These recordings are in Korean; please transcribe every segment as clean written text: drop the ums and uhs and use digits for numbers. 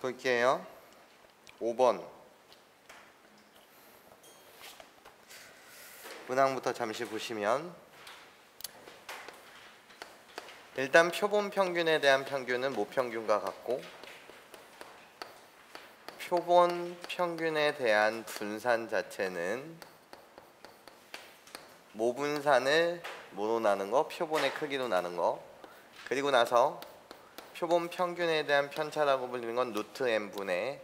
볼게요. 5번 문항부터 잠시 보시면 일단 표본 평균에 대한 평균은 모평균과 같고 표본 평균에 대한 분산 자체는 모분산을 뭐로 나눈 거? 표본의 크기로 나눈 거. 그리고 나서 표본 평균에 대한 편차라고 불리는 건 루트 n분의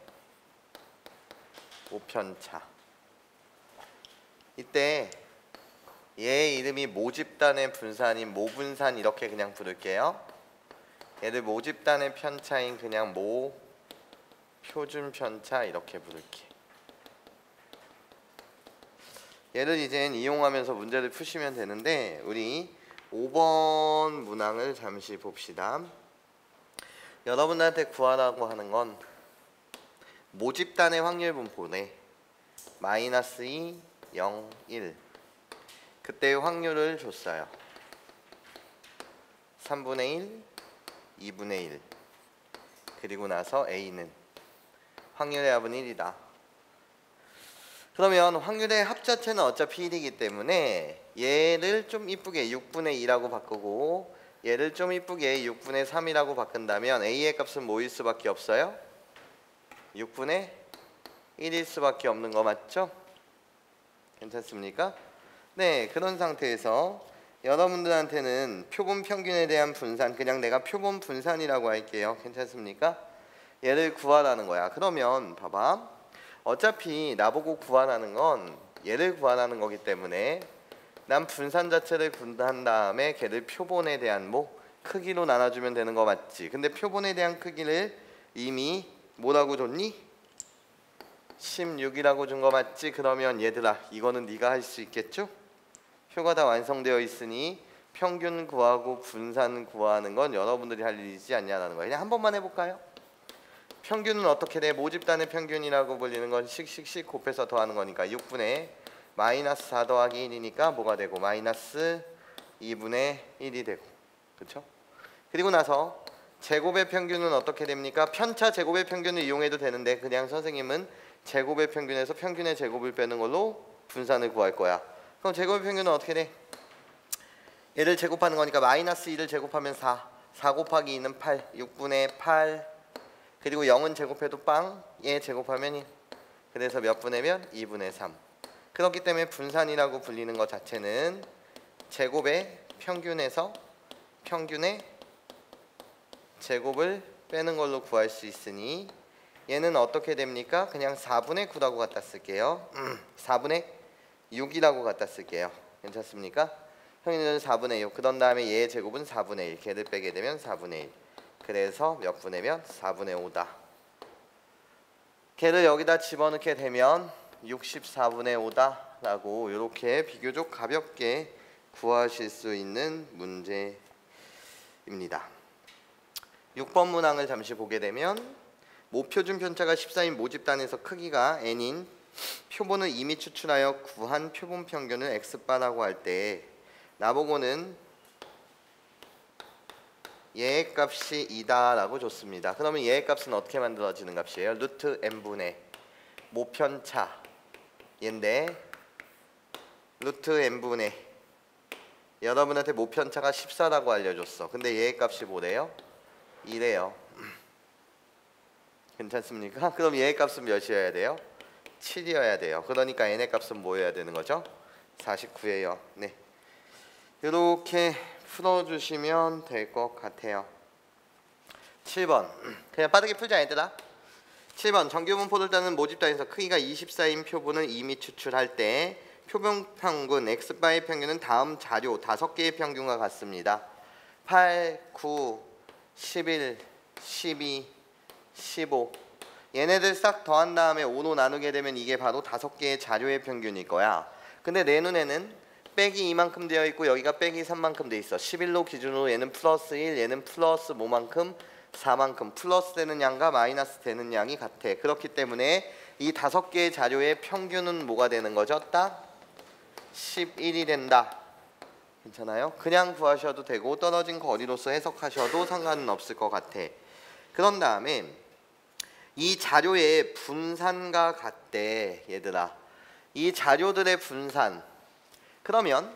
모편차. 이때 얘 이름이 모집단의 분산인 모분산 이렇게 그냥 부를게요. 얘를 모집단의 편차인 그냥 모 표준 편차 이렇게 부를게. 얘를 이젠 이용하면서 문제를 푸시면 되는데 우리 5번 문항을 잠시 봅시다. 여러분들한테 구하라고 하는 건 모집단의 확률 분포네. 마이너스 2, 0, 1 그때의 확률을 줬어요. 3분의 1, 2분의 1 그리고 나서 A는 확률의 합은 1이다. 그러면 확률의 합 자체는 어차피 1이기 때문에 얘를 좀 이쁘게 6분의 2라고 바꾸고 얘를 좀 이쁘게 6분의 3이라고 바꾼다면 A의 값은 뭐일 수밖에 없어요? 6분의 1일 수밖에 없는 거 맞죠? 괜찮습니까? 네, 그런 상태에서 여러분들한테는 표본 평균에 대한 분산, 그냥 내가 표본 분산이라고 할게요. 괜찮습니까? 얘를 구하라는 거야. 그러면 봐봐. 어차피 나보고 구하라는 건 얘를 구하라는 거기 때문에 난 분산 자체를 구한 다음에 걔를 표본에 대한 크기로 나눠주면 되는 거 맞지? 근데 표본에 대한 크기를 이미 뭐라고 줬니? 16이라고 준 거 맞지? 그러면 얘들아 이거는 네가 할 수 있겠죠? 표가 다 완성되어 있으니 평균 구하고 분산 구하는 건 여러분들이 할 일이지 않냐라는 거예요. 그냥 한 번만 해볼까요? 평균은 어떻게 돼? 모집단의 평균이라고 불리는 건 씩씩씩 곱해서 더하는 거니까 6분의 마이너스 4 더하기 1이니까 뭐가 되고 마이너스 2분의 1이 되고 그렇죠? 그리고 나서 제곱의 평균은 어떻게 됩니까? 편차 제곱의 평균을 이용해도 되는데 그냥 선생님은 제곱의 평균에서 평균의 제곱을 빼는 걸로 분산을 구할 거야. 그럼 제곱의 평균은 어떻게 돼? 얘를 제곱하는 거니까 마이너스 2를 제곱하면 4 곱하기 2는 8 6분의 8 그리고 0은 제곱해도 빵 얘 제곱하면 1 그래서 몇 분의 면? 2분의 3 그렇기 때문에 분산이라고 불리는 것 자체는 제곱의 평균에서 평균의 제곱을 빼는 걸로 구할 수 있으니 얘는 어떻게 됩니까? 그냥 4분의 9라고 갖다 쓸게요. 4분의 6이라고 갖다 쓸게요. 괜찮습니까? 평균은 4분의 6 그런 다음에 얘의 제곱은 4분의 1 걔를 빼게 되면 4분의 1 그래서 몇 분의 면? 4분의 5다. 걔를 여기다 집어넣게 되면 64분의 5다 라고 이렇게 비교적 가볍게 구하실 수 있는 문제입니다. 6번 문항을 잠시 보게 되면 모표준 편차가 14인 모집단에서 크기가 n인 표본을 이미 추출하여 구한 표본 평균을 x바라고 할 때 나보고는 얘의 값이 2다 라고 줬습니다. 그러면 얘의 값은 어떻게 만들어지는 값이에요? 루트 n분의 모편차 얘인데 루트 n분의 여러분한테 모편차가 14라고 알려줬어. 근데 얘의 값이 뭐래요? 2래요. 괜찮습니까? 그럼 얘의 값은 몇이어야 돼요? 7이어야 돼요. 그러니까 n의 값은 뭐여야 되는 거죠? 49예요. 네, 이렇게 풀어주시면 될 것 같아요. 7번 그냥 빠르게 풀자 얘들아. 7번 정규분포를 따는 모집단에서 크기가 24인 표본을 이미 추출할 때 표본 평균 x바의 평균은 다음 자료 5개의 평균과 같습니다. 8, 9, 11, 12, 15 얘네들 싹 더한 다음에 5로 나누게 되면 이게 바로 5개의 자료의 평균일 거야. 근데 내 눈에는 빼기 2만큼 되어 있고 여기가 빼기 3만큼 되어 있어. 11로 기준으로 얘는 플러스 1 얘는 플러스 뭐만큼? 4만큼 플러스 되는 양과 마이너스 되는 양이 같아. 그렇기 때문에 이 5개의 자료의 평균은 뭐가 되는 거죠? 딱 11이 된다. 괜찮아요? 그냥 구하셔도 되고 떨어진 거리로서 해석하셔도 상관은 없을 것 같아. 그런 다음에 이 자료의 분산과 같대. 얘들아, 이 자료들의 분산. 그러면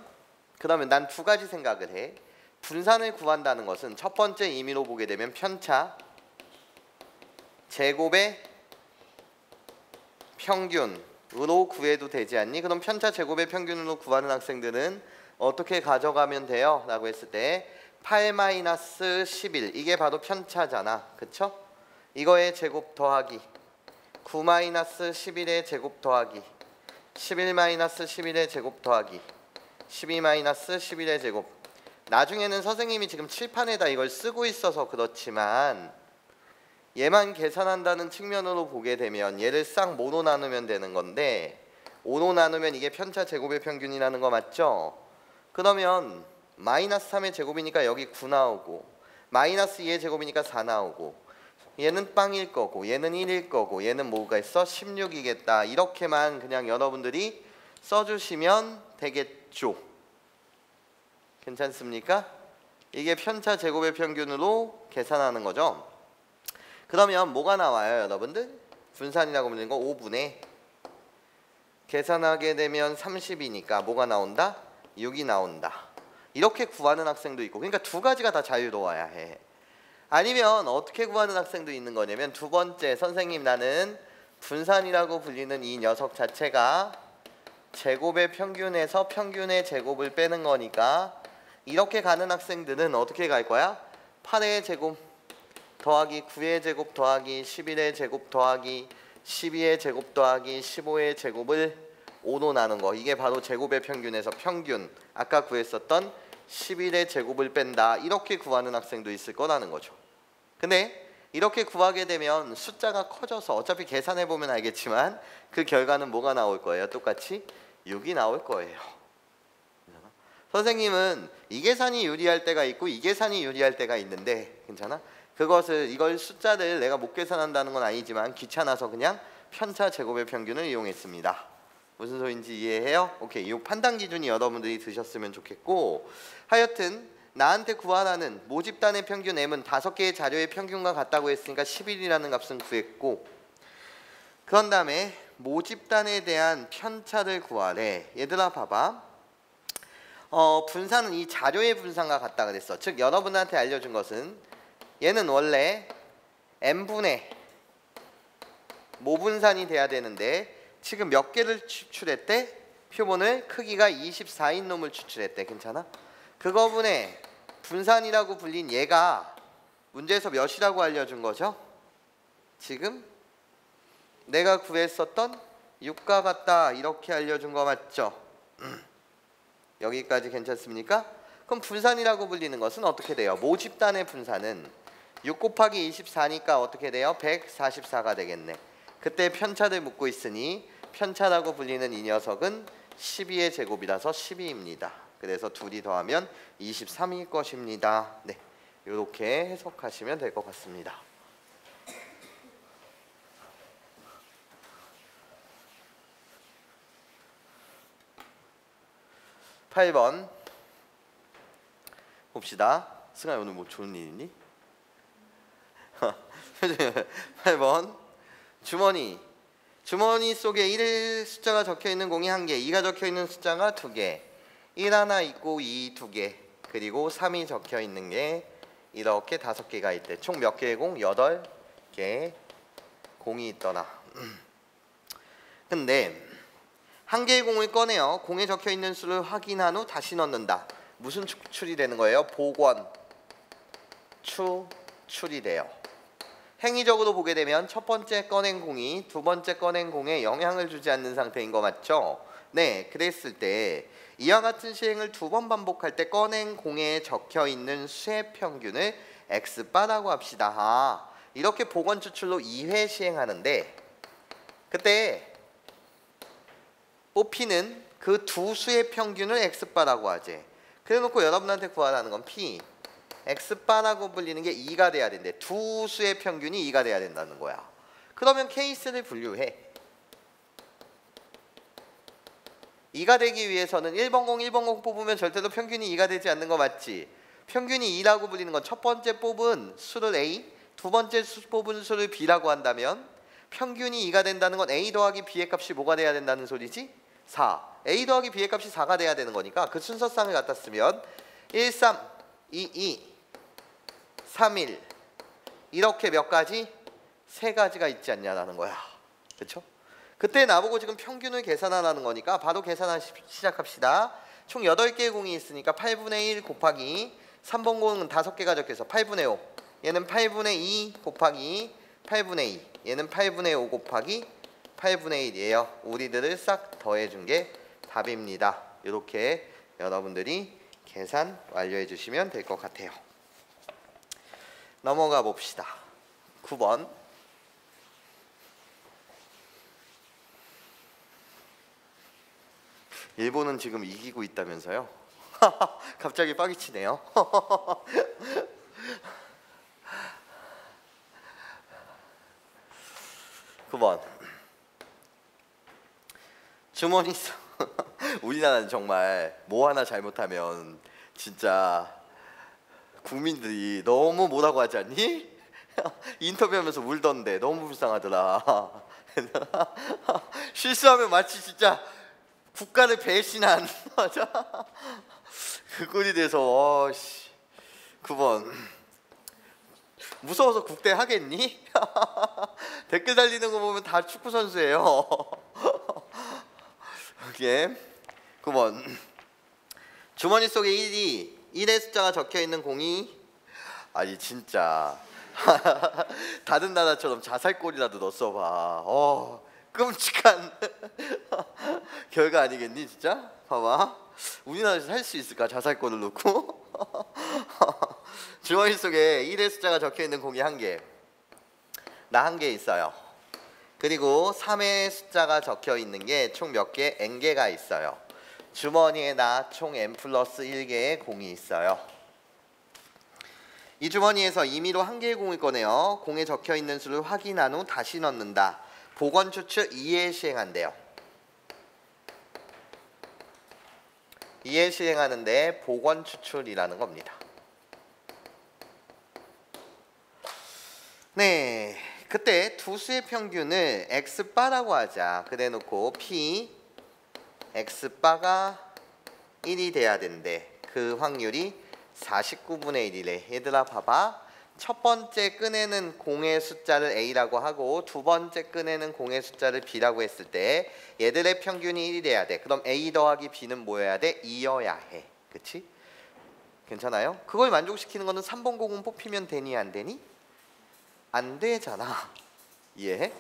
난 두 가지 생각을 해. 분산을 구한다는 것은 첫 번째 의미로 보게 되면 편차 제곱의 평균으로 구해도 되지 않니? 그럼 편차 제곱의 평균으로 구하는 학생들은 어떻게 가져가면 돼요? 라고 했을 때 8-11 이게 바로 편차잖아. 그쵸? 이거의 제곱 더하기 9-11의 제곱 더하기 11-11의 제곱 더하기 12-11의 제곱. 나중에는 선생님이 지금 칠판에다 이걸 쓰고 있어서 그렇지만 얘만 계산한다는 측면으로 보게 되면 얘를 싹 뭐로 나누면 되는 건데 5로 나누면 이게 편차 제곱의 평균이라는 거 맞죠? 그러면 -3의 제곱이니까 여기 9 나오고 -2의 제곱이니까 4 나오고 얘는 빵일 거고 얘는 1일 거고 얘는 뭐가 있어? 16이겠다. 이렇게만 그냥 여러분들이 써주시면 되겠죠. 괜찮습니까? 이게 편차 제곱의 평균으로 계산하는 거죠. 그러면 뭐가 나와요, 여러분들? 분산이라고 불리는 거 5분의 계산하게 되면 30이니까 뭐가 나온다? 6이 나온다. 이렇게 구하는 학생도 있고, 그러니까 두 가지가 다 자유로워야 해. 아니면 어떻게 구하는 학생도 있는 거냐면 두 번째, 선생님 나는 분산이라고 불리는 이 녀석 자체가 제곱의 평균에서 평균의 제곱을 빼는 거니까 이렇게 가는 학생들은 어떻게 갈 거야? 8의 제곱 더하기 9의 제곱 더하기 11의 제곱 더하기 12의 제곱 더하기 15의 제곱을 5로 나눈 거. 이게 바로 제곱의 평균에서 평균. 아까 구했었던 11의 제곱을 뺀다. 이렇게 구하는 학생도 있을 거라는 거죠. 근데 이렇게 구하게 되면 숫자가 커져서 어차피 계산해보면 알겠지만 그 결과는 뭐가 나올 거예요? 똑같이 6이 나올 거예요. 선생님은 이 계산이 유리할 때가 있고 이 계산이 유리할 때가 있는데 괜찮아? 이걸 숫자를 내가 못 계산한다는 건 아니지만 귀찮아서 그냥 편차 제곱의 평균을 이용했습니다. 무슨 소린지 이해해요? 오케이. 이 판단 기준이 여러분들이 드셨으면 좋겠고, 하여튼 나한테 구하라는 모집단의 평균 m은 5개의 자료의 평균과 같다고 했으니까 11이라는 값은 구했고, 그런 다음에 모집단에 대한 편차를 구하래. 얘들아 봐봐. 분산은 이 자료의 분산과 같다 그랬어. 즉 여러분한테 알려준 것은 얘는 원래 n분의 모분산이 돼야 되는데 지금 몇 개를 추출했대? 표본을 크기가 24인 놈을 추출했대. 괜찮아? 그거분의 분산이라고 불린 얘가 문제에서 몇이라고 알려준 거죠? 지금 내가 구했었던 6과 같다 이렇게 알려준 거 맞죠? 여기까지 괜찮습니까? 그럼 분산이라고 불리는 것은 어떻게 돼요? 모집단의 분산은 6 곱하기 24니까 어떻게 돼요? 144가 되겠네. 그때 편차를 묻고 있으니 편차라고 불리는 이 녀석은 12의 제곱이라서 12입니다. 그래서 둘이 더하면 23일 것입니다. 네, 이렇게 해석하시면 될 것 같습니다. 8번 봅시다. 승아 오늘 뭐 좋은 일 있니? 8번 주머니 속에 1 숫자가 적혀있는 공이 1개, 2가 적혀있는 숫자가 2개, 1 하나 있고 2 2개, 그리고 3이 적혀있는 게 이렇게 5개가 있대. 총 몇 개의 공? 8개 공이 있더라. 근데 1개의 공을 꺼내어 공에 적혀있는 수를 확인한 후 다시 넣는다. 무슨 추출이 되는 거예요? 복원 추출이 돼요. 행위적으로 보게 되면 첫 번째 꺼낸 공이 두 번째 꺼낸 공에 영향을 주지 않는 상태인 거 맞죠? 네, 그랬을 때 이와 같은 시행을 2번 반복할 때 꺼낸 공에 적혀있는 수의 평균을 x바라고 합시다. 이렇게 복원 추출로 2회 시행하는데 그때 뽑히는 그 두 수의 평균을 x바라고 하지. 그래놓고 여러분한테 구하라는 건 p x바라고 불리는 게 2가 돼야 된대. 두 수의 평균이 2가 돼야 된다는 거야. 그러면 케이스를 분류해. 2가 되기 위해서는 1번 공 뽑으면 절대로 평균이 2가 되지 않는 거 맞지? 평균이 2라고 불리는 건 첫 번째 뽑은 수를 A, 두 번째 뽑은 수를 B라고 한다면 평균이 2가 된다는 건 A 더하기 B의 값이 뭐가 돼야 된다는 소리지? 4. A 더하기 B의 값이 4가 돼야 되는 거니까 그 순서상을 갖다 쓰면 1, 3, 2, 2, 3, 1 이렇게 몇 가지? 3가지가 있지 않냐라는 거야. 그렇죠? 그때 나보고 지금 평균을 계산하라는 거니까 바로 계산하기 시작합시다. 총 8개의 공이 있으니까 8분의 1 곱하기 3번 공은 5개가 적혀서 8분의 5 얘는 8분의 2 곱하기 8분의 2 얘는 8분의 5 곱하기 8분의 1이에요. 우리들을 싹 더해준 게 답입니다. 이렇게 여러분들이 계산 완료해 주시면 될 것 같아요. 넘어가 봅시다. 9번 일본은 지금 이기고 있다면서요? 갑자기 빡이 치네요. 9번 주머니 우리나라는 정말 뭐 하나 잘못하면 진짜 국민들이 너무 뭐라고 하지 않니? 인터뷰하면서 울던데 너무 불쌍하더라. 실수하면 마치 진짜 국가를 배신한 그 꼴이 돼서 9번 무서워서 국대 하겠니? 댓글 달리는 거 보면 다 축구 선수예요. 이게 9번 주머니 속에 1의 숫자가 적혀 있는 공이 아니 진짜 다른 나라처럼 자살골이라도 넣었어봐. 끔찍한 결과 아니겠니 진짜? 봐봐 우리나라에서 살 수 있을까 자살골을 넣고. 주머니 속에 1의 숫자가 적혀 있는 공이 1개 나 1개 있어요. 그리고 3의 숫자가 적혀 있는 게 총 몇 개? n개가 있어요. 주머니에 나 총 n 플러스 1개의 공이 있어요. 이 주머니에서 임의로 1개의 공을 꺼내요. 공에 적혀 있는 수를 확인한 후 다시 넣는다. 복원 추출 2회 시행한대요. 2회 시행하는데 복원 추출이라는 겁니다. 네, 그때 두 수의 평균을 x바라고 하자. 그래 놓고 p x바가 1이 돼야 된대. 그 확률이 49분의 1이래. 얘들아 봐봐. 첫 번째 끈에는 공의 숫자를 a라고 하고 두 번째 끈에는 공의 숫자를 b라고 했을 때 얘들의 평균이 1이 돼야 돼. 그럼 a 더하기 b는 뭐여야 돼? 2여야 해. 그치? 괜찮아요? 그걸 만족시키는 거는 3번 공은 뽑히면 되니 안 되니? 안 되잖아. 이해해?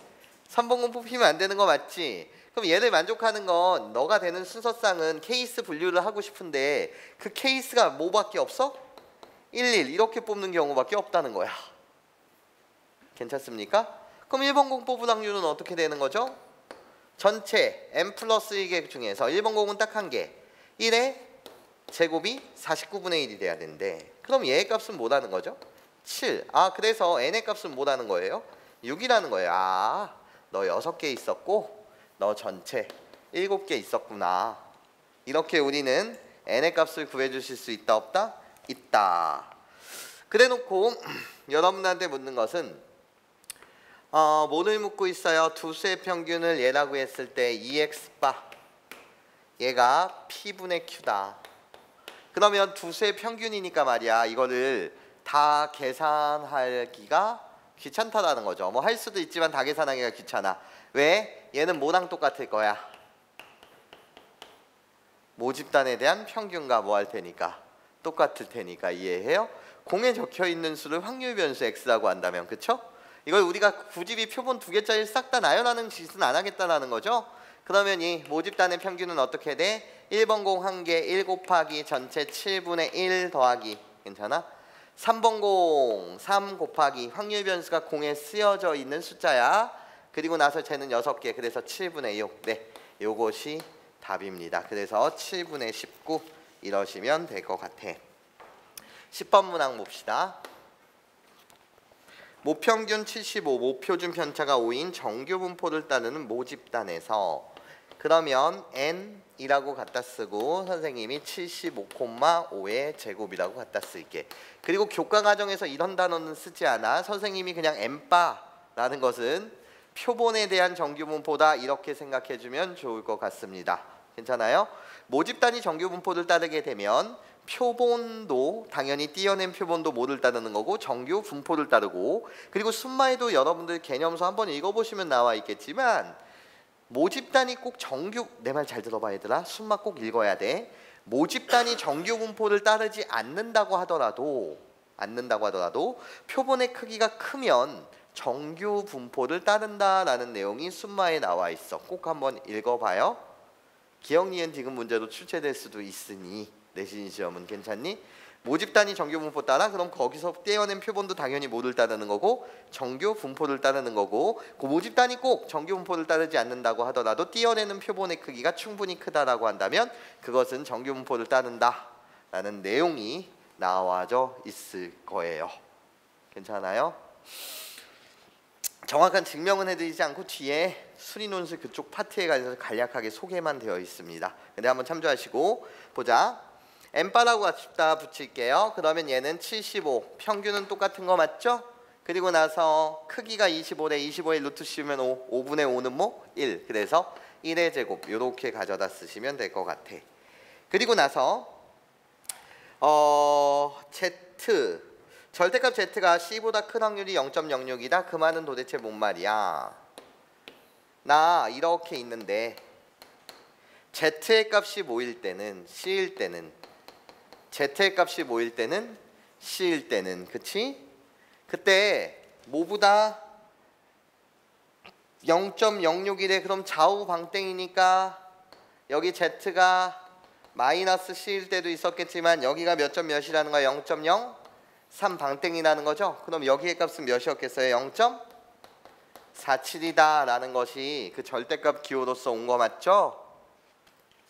3번 공 뽑히면 안 되는 거 맞지? 그럼 얘를 만족하는 건 너가 되는 순서상은 케이스 분류를 하고 싶은데 그 케이스가 뭐밖에 없어? 11 이렇게 뽑는 경우밖에 없다는 거야. 괜찮습니까? 그럼 1번 공 뽑을 확률은 어떻게 되는 거죠? 전체 n 플러스 1개 중에서 1번 공은 딱 1개 1의 제곱이 49분의 1이 돼야 되는데 그럼 얘의 값은 뭐라는 거죠? 7. 그래서 n의 값은 뭐라는 거예요? 6이라는 거예요. 너 6개 있었고 너 전체 7개 있었구나. 이렇게 우리는 n의 값을 구해주실 수 있다 없다? 있다. 그래 놓고 여러분한테 묻는 것은 뭐를 묻고 있어요? 두 수의 평균을 얘라고 했을 때 2x바 얘가 p분의 q다. 그러면 두 수의 평균이니까 말이야 이거를 다 계산하기가 귀찮다라는 거죠. 뭐 할 수도 있지만 다 계산하기가 귀찮아. 왜? 얘는 뭐랑 똑같을 거야? 모집단에 대한 평균과 뭐 할 테니까? 똑같을 테니까. 이해해요? 공에 적혀 있는 수를 확률 변수 x라고 한다면 그쵸? 이걸 우리가 구집이 표본 2개짜리 싹 다 나열하는 짓은 안 하겠다라는 거죠. 그러면 이 모집단의 평균은 어떻게 돼? 1번 공 1개 1 곱하기 전체 7분의 1 더하기 괜찮아? 3번 공 3 곱하기 확률 변수가 공에 쓰여져 있는 숫자야. 그리고 나서 쟤는 6개 그래서 7분의 6. 네, 요것이 답입니다. 그래서 7분의 19 이러시면 될 것 같아. 10번 문항 봅시다. 모평균 75, 모표준 편차가 5인 정규 분포를 따르는 모집단에서 그러면 n이라고 갖다 쓰고 선생님이 75,5의 제곱이라고 갖다 쓸게. 그리고 교과 과정에서 이런 단어는 쓰지 않아. 선생님이 그냥 n바라는 것은 표본에 대한 정규분포다 이렇게 생각해주면 좋을 것 같습니다. 괜찮아요? 모집 단위 정규분포를 따르게 되면 표본도 당연히 띄어낸 표본도 뭐를 따르는 거고 정규분포를 따르고 그리고 순마에도 여러분들 개념서 한번 읽어보시면 나와 있겠지만 모집 단위 꼭 정규 내 말 잘 들어봐 얘들아 순마 꼭 읽어야 돼. 모집 단위 정규분포를 따르지 않는다고 하더라도 표본의 크기가 크면 정규 분포를 따른다라는 내용이 순마에 나와 있어. 꼭 한번 읽어봐요. 기억 니은 디귿 문제도 출제될 수도 있으니 내신 시험은 괜찮니? 모집 단위 정규 분포 따라 그럼 거기서 떼어낸 표본도 당연히 뭐를 따르는 거고 정규 분포를 따르는 거고 그 모집 단위 꼭 정규 분포를 따르지 않는다고 하더라도 떼어내는 표본의 크기가 충분히 크다라고 한다면 그것은 정규 분포를 따른다라는 내용이 나와져 있을 거예요. 괜찮아요? 정확한 증명은 해드리지 않고 뒤에 수리논술 그쪽 파트에 가서 간략하게 소개만 되어 있습니다. 근데 한번 참조하시고 보자. n바라고 갖다 붙일게요. 그러면 얘는 75 평균은 똑같은 거 맞죠? 그리고 나서 크기가 25래 25에 루트 씌우면 5 5분의 5는 뭐? 1 그래서 1의 제곱 이렇게 가져다 쓰시면 될 것 같아. 그리고 나서 Z 절대값 Z가 C보다 큰 확률이 0.06이다. 그 말은 도대체 뭔 말이야? 나 이렇게 있는데 Z의 값이 모일 때는 C일 때는 Z의 값이 모일 때는 C일 때는 그치? 그때 뭐보다 0.06이래. 그럼 좌우 방땡이니까 여기 Z가 마이너스 C일 때도 있었겠지만 여기가 몇 점 몇이라는 거야? 0.03 방땡이라는 거죠. 그럼 여기의 값은 몇이었겠어요? 0.47이다 라는 것이 그 절대값 기호로서 온 거 맞죠?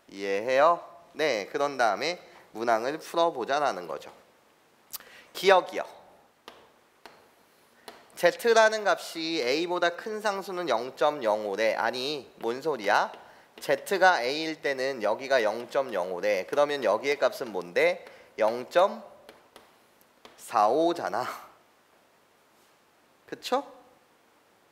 이해해요? 네, 그런 다음에 문항을 풀어보자라는 거죠. 기억이요. Z라는 값이 A보다 큰 상수는 0.05래. 아니, 뭔 소리야? Z가 A일 때는 여기가 0.05래. 그러면 여기의 값은 뭔데? 0.45잖아. 그쵸?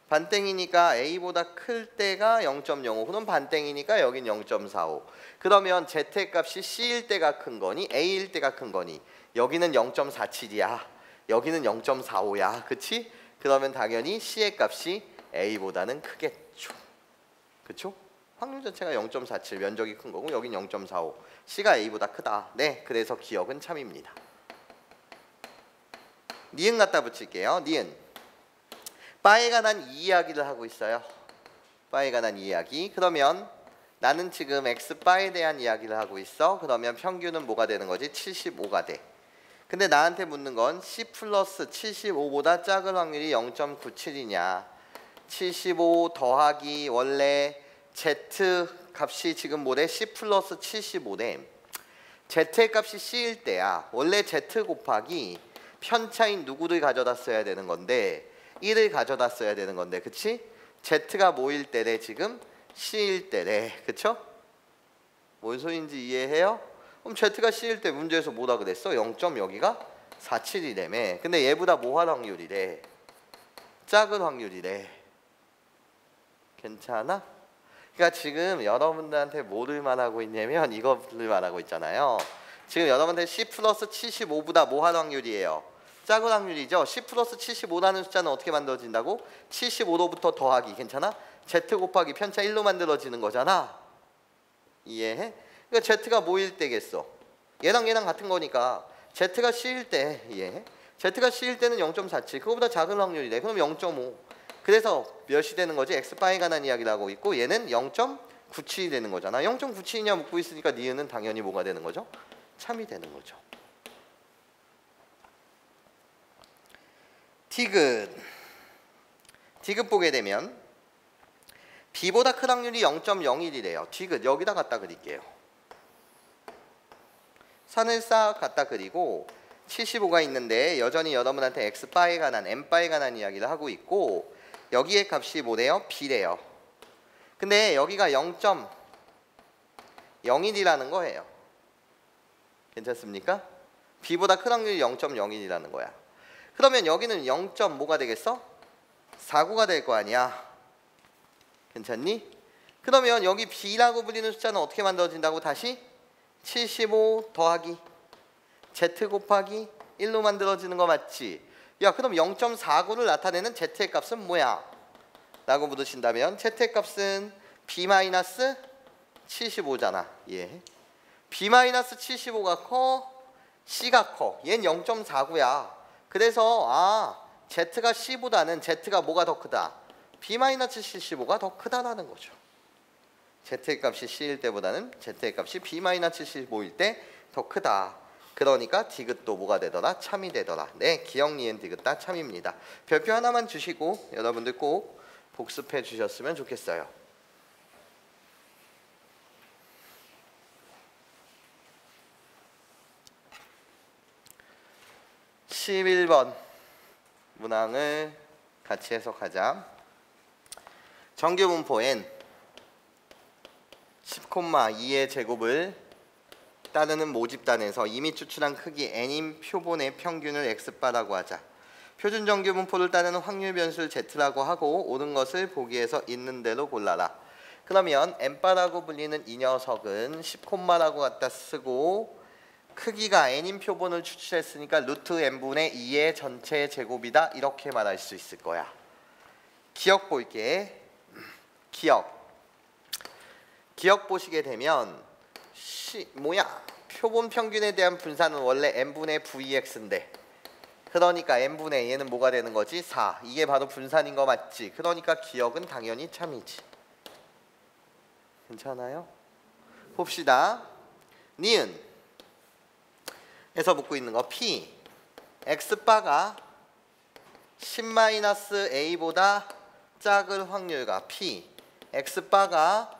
반땡이니까 A보다 클 때가 0.05. 그럼 반땡이니까 여긴 0.45. 그러면 Z의 값이 C일 때가 큰 거니 A일 때가 큰 거니 여기는 0.47이야. 여기는 0.45야. 그치? 그러면 당연히 C의 값이 A보다는 크겠죠. 그쵸? 확률 자체가 0.47 면적이 큰 거고 여긴 0.45. C가 A보다 크다. 네, 그래서 기억은 참입니다. 니은 갖다 붙일게요. 니은. 바에 관한 이야기를 하고 있어요. 바에 관한 이야기. 그러면 나는 지금 X바에 대한 이야기를 하고 있어. 그러면 평균은 뭐가 되는 거지? 75가 돼. 근데 나한테 묻는 건 C 플러스 75보다 작은 확률이 0.97이냐 75 더하기 원래 Z 값이 지금 뭐래? C 플러스 75래. Z의 값이 C일 때야. 원래 Z 곱하기 편차인 누구를 가져다 써야 되는 건데 1을 가져다 써야 되는 건데 그치? Z가 뭐일 때래 지금? C일 때래. 그쵸? 뭔 소리인지 이해해요? 그럼 Z가 C일 때 문제에서 뭐라 그랬어? 0. 여기가 47이래매. 근데 얘보다 뭐할 확률이래? 작은 확률이래. 괜찮아? 그러니까 지금 여러분들한테 뭐를 말하고 있냐면 이거를 말하고 있잖아요. 지금 여러분들 C 플러스 75보다 뭐할 확률이에요? 작은 확률이죠. C 플러스 75라는 숫자는 어떻게 만들어진다고? 75로부터 더하기. 괜찮아? Z 곱하기 편차 1로 만들어지는 거잖아. 이해해? 그러니까 Z가 뭐일 때겠어? 얘랑 같은 거니까 Z가 C일 때 이해해? Z가 C일 때는 0.47. 그거보다 작은 확률이래. 그럼 0.5. 그래서 몇이 되는 거지? X바에 관한 이야기를 하고 있고 얘는 0.97이 되는 거잖아. 0.97이냐 묻고 있으니까 니은은 당연히 뭐가 되는 거죠? 참이 되는 거죠. 디귿 보게 되면 B보다 큰 확률이 0.01이래요. 디귿 여기다 갖다 그릴게요. 산을 싹 갖다 그리고 75가 있는데 여전히 여러분한테 X바에 관한 N바에 관한 이야기를 하고 있고 여기의 값이 뭐래요? B래요. 근데 여기가 0.01이라는 거예요. 괜찮습니까? B보다 큰 확률이 0.01이라는 거야. 그러면 여기는 0. 뭐가 되겠어? 49가 될 거 아니야. 괜찮니? 그러면 여기 b라고 불리는 숫자는 어떻게 만들어진다고? 다시 75 더하기 z 곱하기 1로 만들어지는 거 맞지? 야, 그럼 0.49를 나타내는 z의 값은 뭐야? 라고 물으신다면 z의 값은 b-75잖아. 예. b-75가 커? c가 커. 얘는 0.49야. 그래서 z가 c보다는 z가 뭐가 더 크다? b-75가 더 크다라는 거죠. z의 값이 c일 때보다는 z의 값이 b-75일 때 더 크다. 그러니까 디귿도 뭐가 되더라? 참이 되더라. 네, 기억, 니은, 디귿 다 참입니다. 별표 하나만 주시고 여러분들 꼭 복습해 주셨으면 좋겠어요. 11번 문항을 같이 해석하자. 정규 분포 n 10,2의 제곱을 따르는 모집단에서 이미 추출한 크기 n인 표본의 평균을 x바라고 하자. 표준 정규 분포를 따르는 확률 변수를 z라고 하고 옳은 것을 보기에서 있는 대로 골라라. 그러면 n바라고 불리는 이 녀석은 10,라고 갖다 쓰고 크기가 n인 표본을 추출했으니까 루트 n분의 2의 전체 제곱이다. 이렇게 말할 수 있을 거야. 기억 볼게. 기억 보시게 되면 표본 평균에 대한 분산은 원래 n분의 vx인데 그러니까 n분의 얘는 뭐가 되는 거지? 4. 이게 바로 분산인 거 맞지? 그러니까 기억은 당연히 참이지. 괜찮아요? 봅시다. 니은 에서 묻고 있는 거 p x바가 10-a보다 작을 확률과 p x바가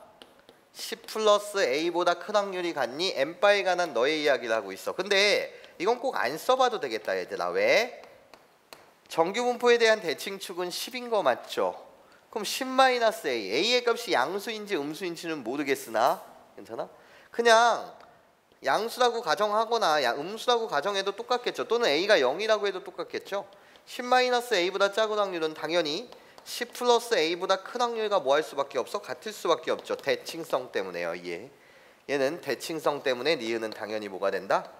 10 플러스 a보다 큰 확률이 같니? n바에 관한 너의 이야기를 하고 있어. 근데 이건 꼭 안 써봐도 되겠다 얘들아. 왜? 정규 분포에 대한 대칭축은 10인 거 맞죠? 그럼 10-a a의 값이 양수인지 음수인지는 모르겠으나 괜찮아? 그냥 양수라고 가정하거나 음수라고 가정해도 똑같겠죠. 또는 a가 0이라고 해도 똑같겠죠. 10-a보다 작은 확률은 당연히 10 플러스 a보다 큰 확률과 뭐 할 수밖에 없어? 같을 수밖에 없죠. 대칭성 때문에요. 얘는 대칭성 때문에 니은은 당연히 뭐가 된다?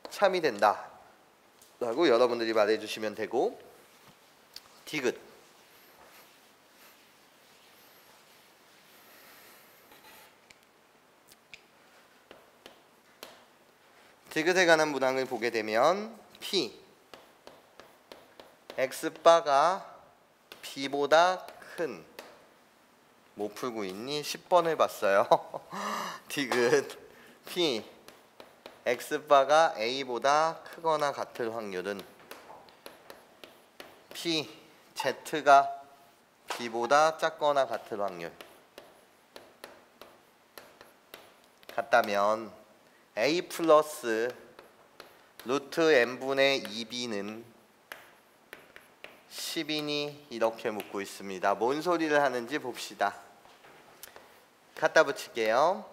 참이 된다 라고 여러분들이 말해주시면 되고. 디귿 디귿에 관한 문항을 보게 되면 p x바가 b보다 큰 못 풀고 있니? 10번을 봤어요. 디귿 p x바가 a보다 크거나 같을 확률은 p z가 b보다 작거나 같을 확률 같다면 a 플러스 루트 n분의 2b는 10이니? 이렇게 묻고 있습니다. 뭔 소리를 하는지 봅시다. 갖다 붙일게요.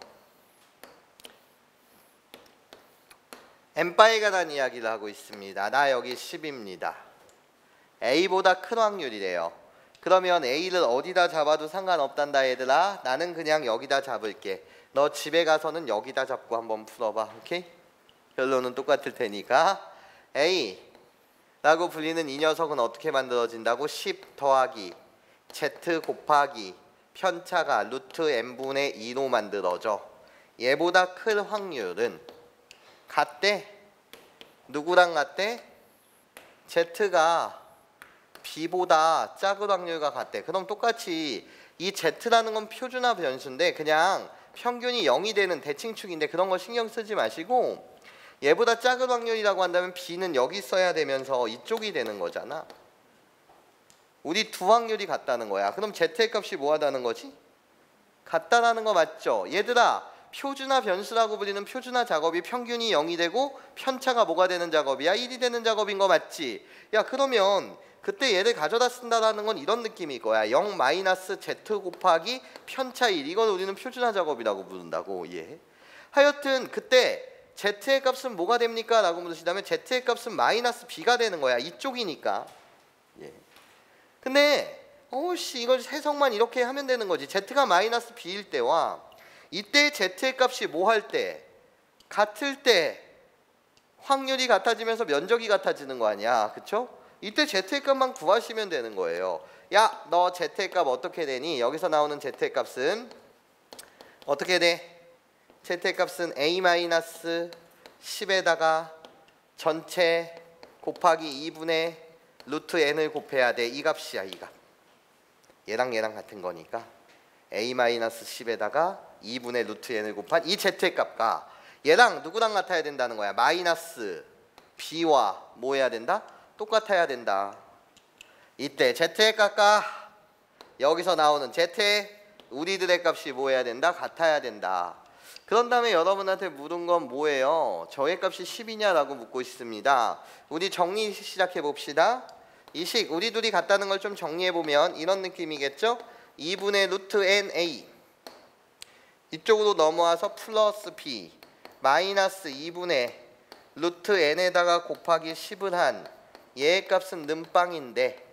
n바에 관한 이야기를 하고 있습니다. 나 여기 10입니다. a보다 큰 확률이래요. 그러면 a를 어디다 잡아도 상관없단다 얘들아. 나는 그냥 여기다 잡을게. 너 집에 가서는 여기다 잡고 한번 풀어봐. 오케이? 결론은 똑같을 테니까. a 라고 불리는 이 녀석은 어떻게 만들어진다고? 10 더하기 z 곱하기 편차가 루트 n분의 2로 만들어져. 얘보다 클 확률은 같대. 누구랑 같대? z가 b보다 작은 확률과 같대. 그럼 똑같이 이 z라는 건 표준화 변수인데 그냥 평균이 0이 되는 대칭축인데 그런 거 신경 쓰지 마시고 얘보다 작은 확률이라고 한다면 b는 여기 써야 되면서 이쪽이 되는 거잖아. 우리 두 확률이 같다는 거야. 그럼 z의 값이 뭐 하다는 거지? 같다라는 거 맞죠? 얘들아, 표준화 변수라고 불리는 표준화 작업이 평균이 0이 되고 편차가 뭐가 되는 작업이야? 1이 되는 작업인 거 맞지? 야, 그러면 그때 얘를 가져다 쓴다라는 건 이런 느낌일 거야. 0 마이너스 z 곱하기 편차 1. 이건 우리는 표준화 작업이라고 부른다고. 예. 하여튼 그때 z의 값은 뭐가 됩니까? 라고 물으시다면 z의 값은 마이너스 b가 되는 거야. 이쪽이니까. 예. 근데 어우씨 이걸 해석만 이렇게 하면 되는 거지. z가 마이너스 b일 때와 이때 z의 값이 뭐 할 때? 같을 때 확률이 같아지면서 면적이 같아지는 거 아니야. 그쵸? 이때 z의 값만 구하시면 되는 거예요. 야, 너 z의 값 어떻게 되니? 여기서 나오는 z의 값은 어떻게 돼? z의 값은 a-10에다가 전체 곱하기 2분의 루트 n을 곱해야 돼. 이 값이야, 이 값. 얘랑 같은 거니까 a-10에다가 2분의 루트 n을 곱한 이 z의 값과 얘랑 누구랑 같아야 된다는 거야. 마이너스 b와 뭐 해야 된다? 똑같아야 된다. 이때 z의 값과 여기서 나오는 z의 우리들의 값이 뭐 해야 된다? 같아야 된다. 그런 다음에 여러분한테 물은 건 뭐예요? 저의 값이 10이냐라고 묻고 있습니다. 우리 정리 시작해 봅시다. 이 식 우리 둘이 같다는 걸 좀 정리해 보면 이런 느낌이겠죠? 2분의 루트 NA 이쪽으로 넘어와서 플러스 B 마이너스 2분의 루트 N에다가 곱하기 10을 한 얘의 값은 는빵인데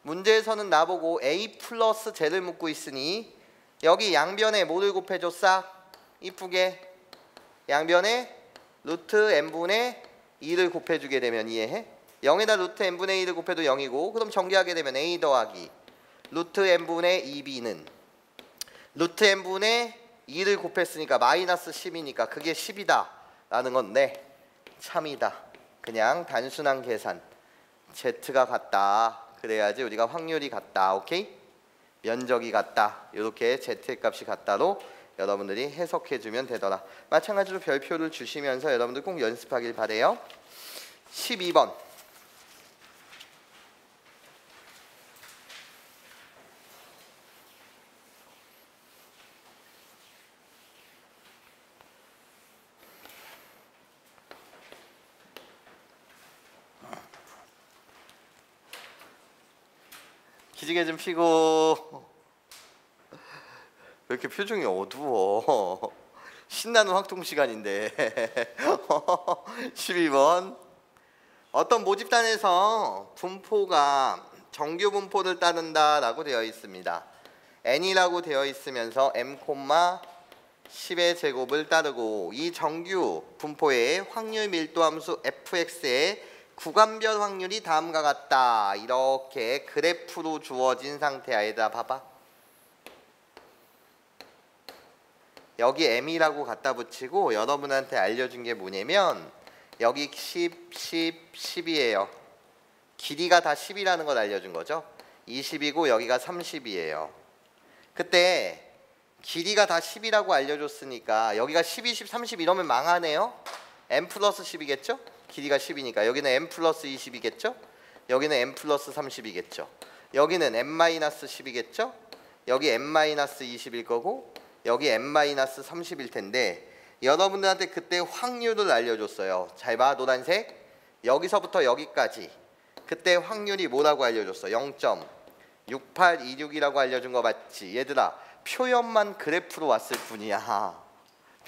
문제에서는 나보고 A 플러스 Z를 묻고 있으니 여기 양변에 뭐를 곱해줘? 싹 이쁘게 양변에 루트 n분의 2를 곱해주게 되면 이해해? 0에다 루트 n분의 2를 곱해도 0이고 그럼 전개하게 되면 a 더하기 루트 n분의 2b는 루트 n분의 2를 곱했으니까 마이너스 10이니까 그게 10이다 라는 건데 참이다. 그냥 단순한 계산 z가 같다. 그래야지 우리가 확률이 같다. 오케이? 면적이 같다. 이렇게 z의 값이 같다로 여러분들이 해석해주면 되더라. 마찬가지로 별표를 주시면서 여러분들 꼭 연습하길 바래요. 12번 기지개 좀 피고. 왜 이렇게 표정이 어두워? 신나는 확통 시간인데. 12번 어떤 모집단에서 분포가 정규 분포를 따른다 라고 되어 있습니다. n이라고 되어 있으면서 m, 10의 제곱을 따르고 이 정규 분포의 확률 밀도 함수 fx의 구간별 확률이 다음과 같다. 이렇게 그래프로 주어진 상태야. 얘들아 봐봐. 여기 m이라고 갖다 붙이고 여러분한테 알려준 게 뭐냐면 여기 10, 10, 10이에요. 길이가 다 10이라는 걸 알려준 거죠. 20이고 여기가 30이에요. 그때 길이가 다 10이라고 알려줬으니까 여기가 10, 20, 30 이러면 망하네요. m 플러스 10이겠죠? 길이가 10이니까 여기는 m 플러스 20이겠죠? 여기는 m 플러스 30이겠죠? 여기는 m 마이너스 10이겠죠? 여기 m 마이너스 20일 거고 여기 m 마이너스 30일 텐데 여러분들한테 그때 확률을 알려줬어요. 잘 봐, 노란색. 여기서부터 여기까지 그때 확률이 뭐라고 알려줬어? 0.6826이라고 알려준 거 맞지? 얘들아 표현만 그래프로 왔을 뿐이야.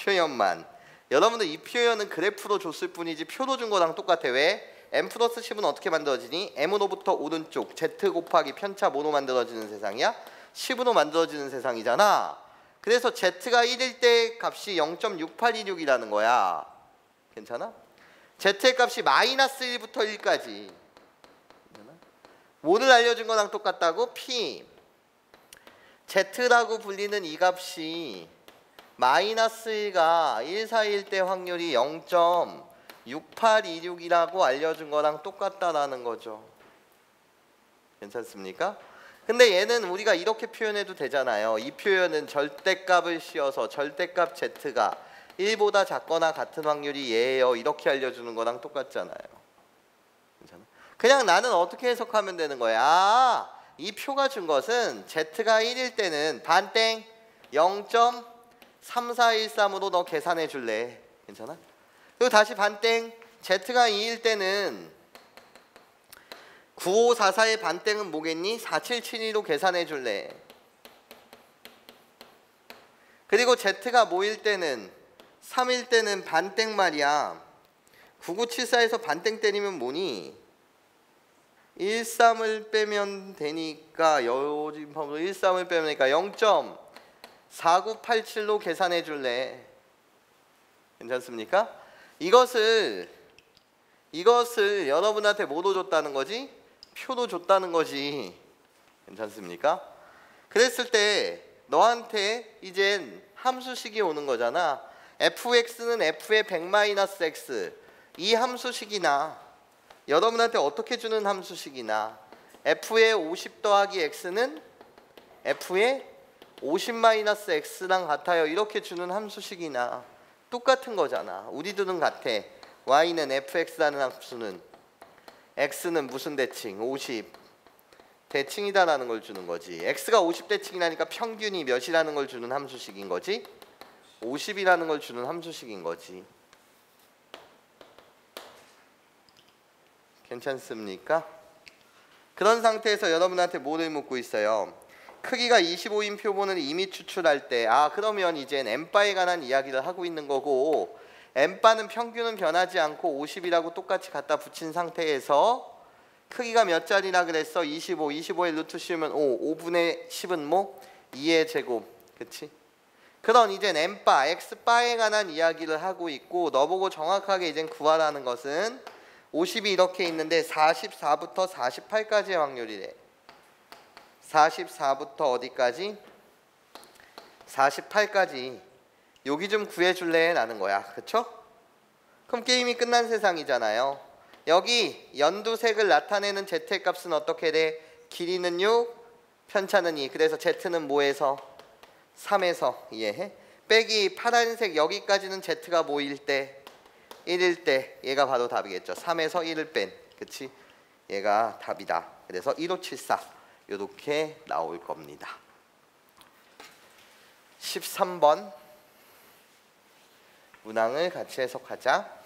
표현만. 여러분들 이 표현은 그래프로 줬을 뿐이지 표로 준 거랑 똑같아. 왜? m 플러스 10은 어떻게 만들어지니? m으로부터 오른쪽 z 곱하기 편차 뭐로 만들어지는 세상이야? 10으로 만들어지는 세상이잖아. 그래서 z가 1일 때 값이 0.6826이라는 거야. 괜찮아? z의 값이 마이너스 1부터 1까지 뭐를 알려준 거랑 똑같다고? p z라고 불리는 이 값이 마이너스 1가 1, 4일 때 확률이 0.6826이라고 알려준 거랑 똑같다라는 거죠. 괜찮습니까? 근데 얘는 우리가 이렇게 표현해도 되잖아요. 이 표현은 절대값을 씌워서 절대값 z가 1보다 작거나 같은 확률이 얘예요. 이렇게 알려주는 거랑 똑같잖아요. 괜찮아? 그냥 나는 어떻게 해석하면 되는 거야? 아, 이 표가 준 것은 z가 1일 때는 반땡 0.3413으로 너 계산해 줄래. 괜찮아? 그리고 다시 반땡 z가 2일 때는 9544의 반땡은 뭐겠니? 4772로 계산해 줄래. 그리고 z가 뭐일 때는 3일 때는 반땡 말이야. 9974에서 반땡 때리면 뭐니? 13을 빼면 되니까 요집합으로 13을 빼면 되니까 0.4987로 계산해 줄래? 괜찮습니까? 이것을 여러분한테 뭐로 줬다는 거지? 표로 줬다는 거지. 괜찮습니까? 그랬을 때 너한테 이젠 함수식이 오는 거잖아. fx는 f의 100-x 이 함수식이나 여러분한테 어떻게 주는 함수식이나 f의 50 더하기 x는 f의 50-x랑 같아요. 이렇게 주는 함수식이나 똑같은 거잖아. 우리들은 같아. y는 fx라는 함수는 x는 무슨 대칭? 50 대칭이다라는 걸 주는 거지. x가 50 대칭이라니까 평균이 몇이라는 걸 주는 함수식인 거지. 50이라는 걸 주는 함수식인 거지. 괜찮습니까? 그런 상태에서 여러분한테 뭐를 묻고 있어요? 크기가 25인 표본을 이미 추출할 때 그러면 이젠 n바에 관한 이야기를 하고 있는 거고 n바는 평균은 변하지 않고 50이라고 똑같이 갖다 붙인 상태에서 크기가 몇 자리나 그랬어? 25. 25에 루트 씌우면 5. 5분의 10은 뭐? 2의 제곱. 그치? 그런 이젠 n바, x바에 관한 이야기를 하고 있고 너보고 정확하게 이젠 구하라는 것은 50이 이렇게 있는데 44부터 48까지의 확률이래. 44부터 어디까지? 48까지. 여기 좀 구해줄래? 라는 거야. 그쵸? 그럼 게임이 끝난 세상이잖아요. 여기 연두색을 나타내는 z의 값은 어떻게 돼? 길이는 6, 편차는 2. 그래서 z는 뭐에서? 3에서. 이해해? 빼기 파란색 여기까지는 z가 뭐일 때? 1일 때. 얘가 바로 답이겠죠. 3에서 1을 뺀. 그치? 얘가 답이다. 그래서 1574 이렇게 나올 겁니다. 13번 문항을 같이 해석하자.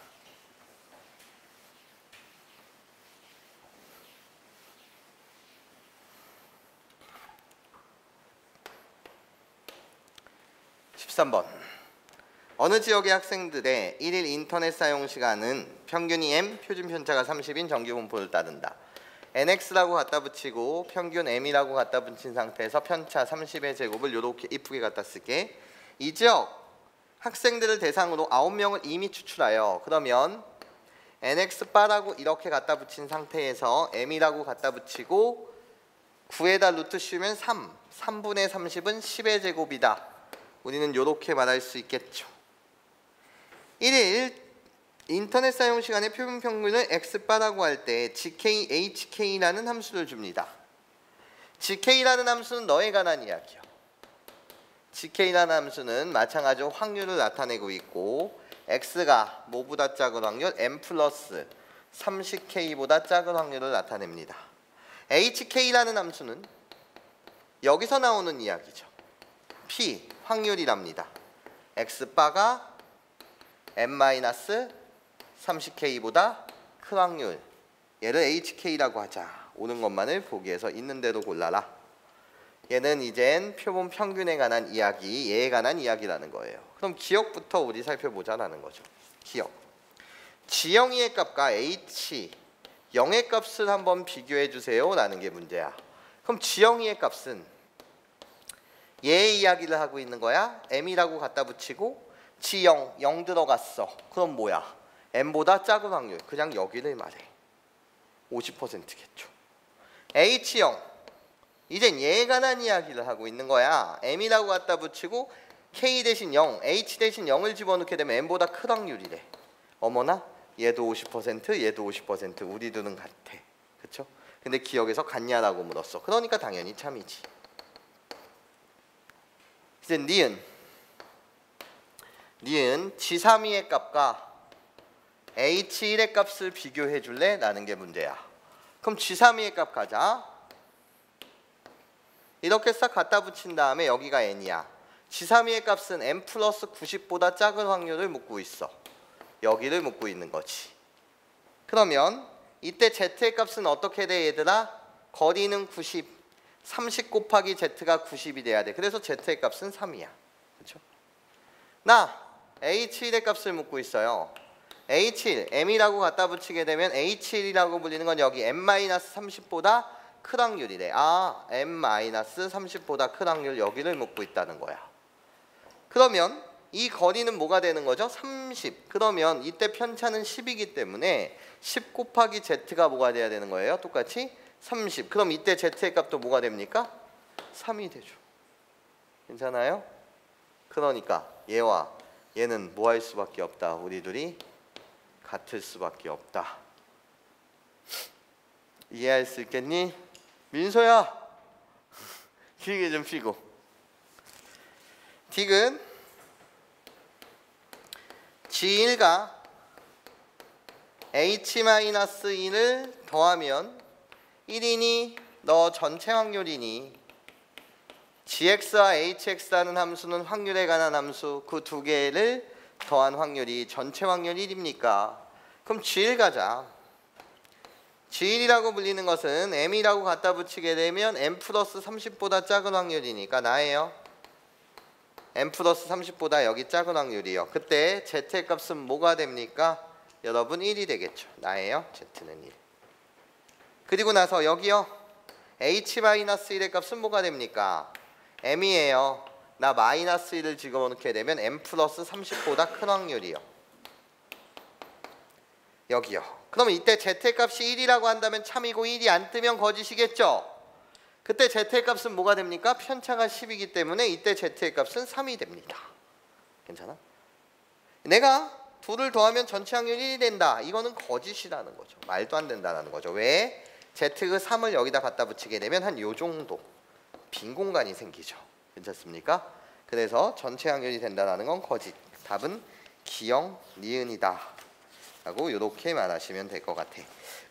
어느 지역의 학생들의 1일 인터넷 사용 시간은 평균이 m, 표준 편차가 30인 정규 분포를 따른다. nx라고 갖다 붙이고 평균 m이라고 갖다 붙인 상태에서 편차 30의 제곱을 이렇게 이쁘게 갖다 쓸게. 이 지역 학생들을 대상으로 9명을 이미 추출하여 그러면 nx바라고 이렇게 갖다 붙인 상태에서 m이라고 갖다 붙이고 9에다 루트 씌우면 3분의 30은 10의 제곱이다. 우리는 이렇게 말할 수 있겠죠. 1일 인터넷 사용 시간의 표본 평균을 x바라고 할 때 gk, hk라는 함수를 줍니다. gk라는 함수는 너에 관한 이야기요. gk라는 함수는 마찬가지로 확률을 나타내고 있고 x가 뭐보다 작은 확률? m 플러스 30k보다 작은 확률을 나타냅니다. hk라는 함수는 여기서 나오는 이야기죠. p, 확률이랍니다. x바가 m-30k보다 큰 확률, 얘를 hk라고 하자. 오는 것만을 보기에서 있는 대로 골라라. 얘는 이젠 표본 평균에 관한 이야기, 얘에 관한 이야기라는 거예요. 그럼 기억부터 우리 살펴보자라는 거죠. 기억. G0의 값과 H 0의 값을 한번 비교해 주세요 라는 게 문제야. 그럼 G0의 값은 얘의 이야기를 하고 있는 거야. m이라고 갖다 붙이고 G0, 0 들어갔어. 그럼 뭐야? m보다 작은 확률. 그냥 여기를 말해. 50%겠죠. H0, 이젠 얘에 관한 이야기를 하고 있는 거야. m이라고 갖다 붙이고 k 대신 0, h 대신 0을 집어넣게 되면 m보다 큰 확률이래. 어머나, 얘도 50%, 얘도 50%. 우리 둘은 같아. 그쵸? 근데 기억에서 같냐라고 물었어. 그러니까 당연히 참이지. 이제 니은 G32의 값과 H1의 값을 비교해 줄래? 라는 게 문제야. 그럼 G32의 값 가자. 이렇게 싹 갖다 붙인 다음에 여기가 n이야. G32의 값은 n 플러스 90보다 작은 확률을 묻고 있어. 여기를 묻고 있는 거지. 그러면 이때 z의 값은 어떻게 돼 얘들아? 거리는 90, 30 곱하기 z가 90이 돼야 돼. 그래서 z의 값은 3이야. 그렇죠? 나 H1의 값을 묻고 있어요. H1, M이라고 갖다 붙이게 되면 H1이라고 불리는 건 여기 M-30보다 큰 확률이래. 아, M-30보다 큰 확률 여기를 묻고 있다는 거야. 그러면 이 거리는 뭐가 되는 거죠? 30. 그러면 이때 편차는 10이기 때문에 10 곱하기 Z가 뭐가 돼야 되는 거예요? 똑같이 30. 그럼 이때 Z의 값도 뭐가 됩니까? 3이 되죠. 괜찮아요? 그러니까 얘와 얘는 뭐 할 수밖에 없다. 우리 둘이 같을 수밖에 없다. 이해할 수 있겠니? 민서야! 길게 좀 피고. 딕은 G1과 H-1을 더하면 1이니 너 전체 확률이니 GX와 HX라는 함수는 확률에 관한 함수 그 두 개를 더한 확률이 전체 확률 1입니까? 그럼 G1 가자. G1이라고 불리는 것은 M이라고 갖다 붙이게 되면 M 플러스 30보다 작은 확률이니까 나예요. M 플러스 30보다 여기 작은 확률이요. 그때 Z의 값은 뭐가 됩니까? 여러분 1이 되겠죠. 나예요. Z는 1. 그리고 나서 여기요. H-1의 값은 뭐가 됩니까? M이에요. 나 마이너스 1을 집어넣게 되면 M 플러스 30보다 큰 확률이요. 여기요. 그러면 이때 Z의 값이 1이라고 한다면 참이고 1이 안 뜨면 거짓이겠죠? 그때 Z의 값은 뭐가 됩니까? 편차가 10이기 때문에 이때 Z의 값은 3이 됩니다. 괜찮아? 내가 둘을 더하면 전체 확률 1이 된다. 이거는 거짓이라는 거죠. 말도 안 된다는 거죠. 왜? Z 그 3을 여기다 갖다 붙이게 되면 한 요 정도 빈 공간이 생기죠. 괜찮습니까? 그래서 전체 확률이 된다는 건 거짓. 답은 기영, 니은이다. 라고 이렇게 말하시면 될 것 같아.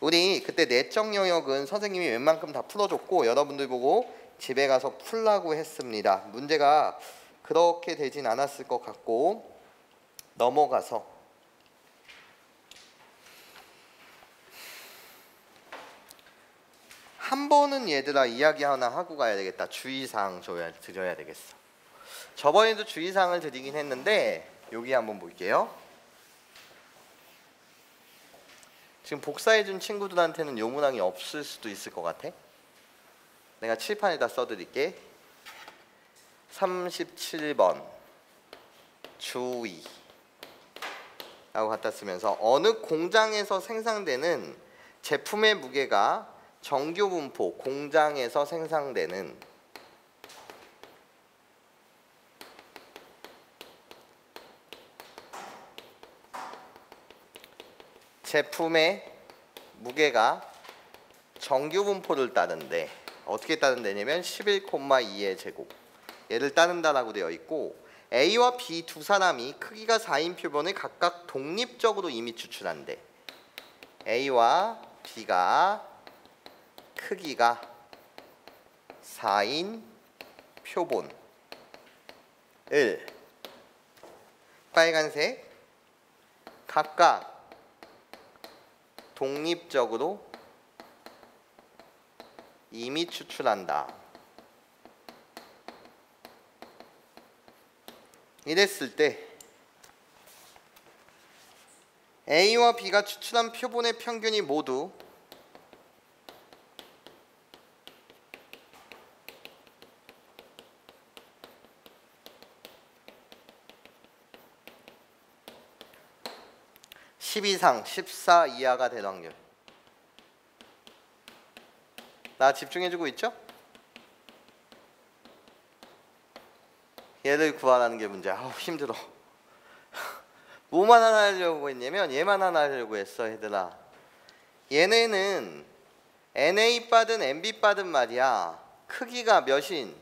우리 그때 내적 영역은 선생님이 웬만큼 다 풀어줬고 여러분들 보고 집에 가서 풀라고 했습니다. 문제가 그렇게 되진 않았을 것 같고 넘어가서 한 번은 얘들아 이야기 하나 하고 가야 되겠다. 주의사항 드려야 되겠어. 저번에도 주의사항을 드리긴 했는데 여기 한번 볼게요. 지금 복사해준 친구들한테는 요 문항이 없을 수도 있을 것 같아. 내가 칠판에다 써드릴게. 37번 주의 라고 갖다 쓰면서 어느 공장에서 생산되는 제품의 무게가 정규 분포 공장에서 생산되는 제품의 무게가 정규 분포를 따른데 어떻게 따른다냐면 11,2의 제곱 얘를 따른다라고 되어 있고 A와 B 두 사람이 크기가 4인 표본을 각각 독립적으로 이미 추출한대. A와 B가 크기가 4인 표본을 빨간색 각각 독립적으로 이미 추출한다. 이랬을 때 A와 B가 추출한 표본의 평균이 모두 (10) 이상 14 이하가 될 확률. 나 집중해주고 있죠? 얘를 구하라는 게 문제야. 힘들어. 뭐만 하나 하려고 했냐면 얘만 하나 하려고 했어 얘들아. 얘네는 NA 빠든 MB 빠든 말이야 크기가 몇인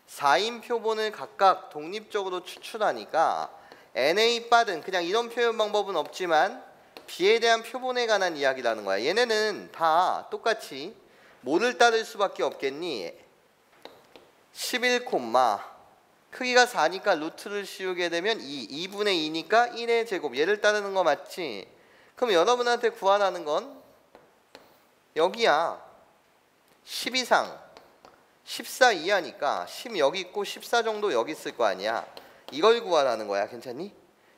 4인 표본을 각각 독립적으로 추출하니까 NA 빠든 그냥 이런 표현 방법은 없지만 B에 대한 표본에 관한 이야기라는 거야. 얘네는 다 똑같이 뭐를 따를 수밖에 없겠니? 11, 크기가 4니까 루트를 씌우게 되면 2분의 2니까 1의 제곱 얘를 따르는 거 맞지? 그럼 여러분한테 구하라는 건 여기야. 10 이상 14 이하니까 10 여기 있고 14 정도 여기 있을 거 아니야. 이걸 구하라는 거야. 괜찮니?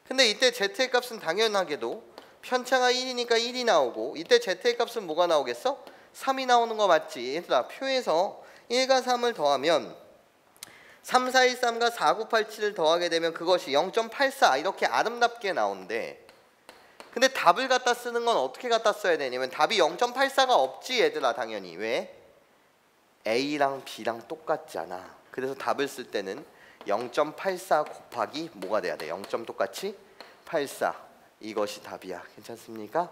근데 이때 Z의 값은 당연하게도 편차가 1이니까 1이 나오고 이때 z의 값은 뭐가 나오겠어? 3이 나오는 거 맞지? 얘들아 표에서 1과 3을 더하면 3, 4, 1, 3과 4, 9, 8, 7을 더하게 되면 그것이 0.84 이렇게 아름답게 나오는데 근데 답을 갖다 쓰는 건 어떻게 갖다 써야 되냐면 답이 0.84가 없지 얘들아 당연히. 왜? A랑 B랑 똑같잖아. 그래서 답을 쓸 때는 0.84 곱하기 뭐가 돼야 돼? 0. 똑같이 84 이것이 답이야. 괜찮습니까?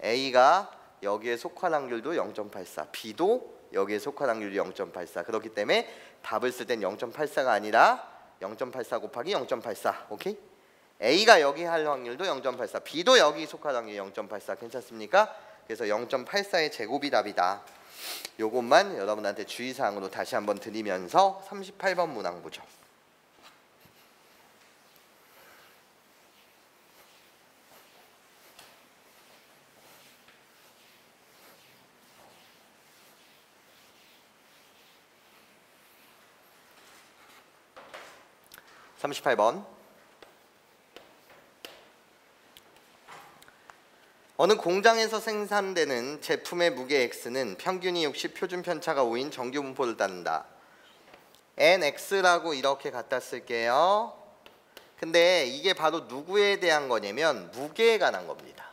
A가 여기에 속할 확률도 0.84 B도 여기에 속할 확률이 0.84 그렇기 때문에 답을 쓸 땐 0.84가 아니라 0.84 곱하기 0.84 오케이? A가 여기 할 확률도 0.84 B도 여기 속할 확률이 0.84 괜찮습니까? 그래서 0.84의 제곱이 답이다. 요것만 여러분한테 주의사항으로 다시 한번 드리면서 38번 문항 보죠. (38번) 어느 공장에서 생산되는 제품의 무게 x는 평균이 60, 표준 편차가 5인 정규 분포를 따른다. nx라고 이렇게 갖다 쓸게요. 근데 이게 바로 누구에 대한 거냐면 무게에 관한 겁니다.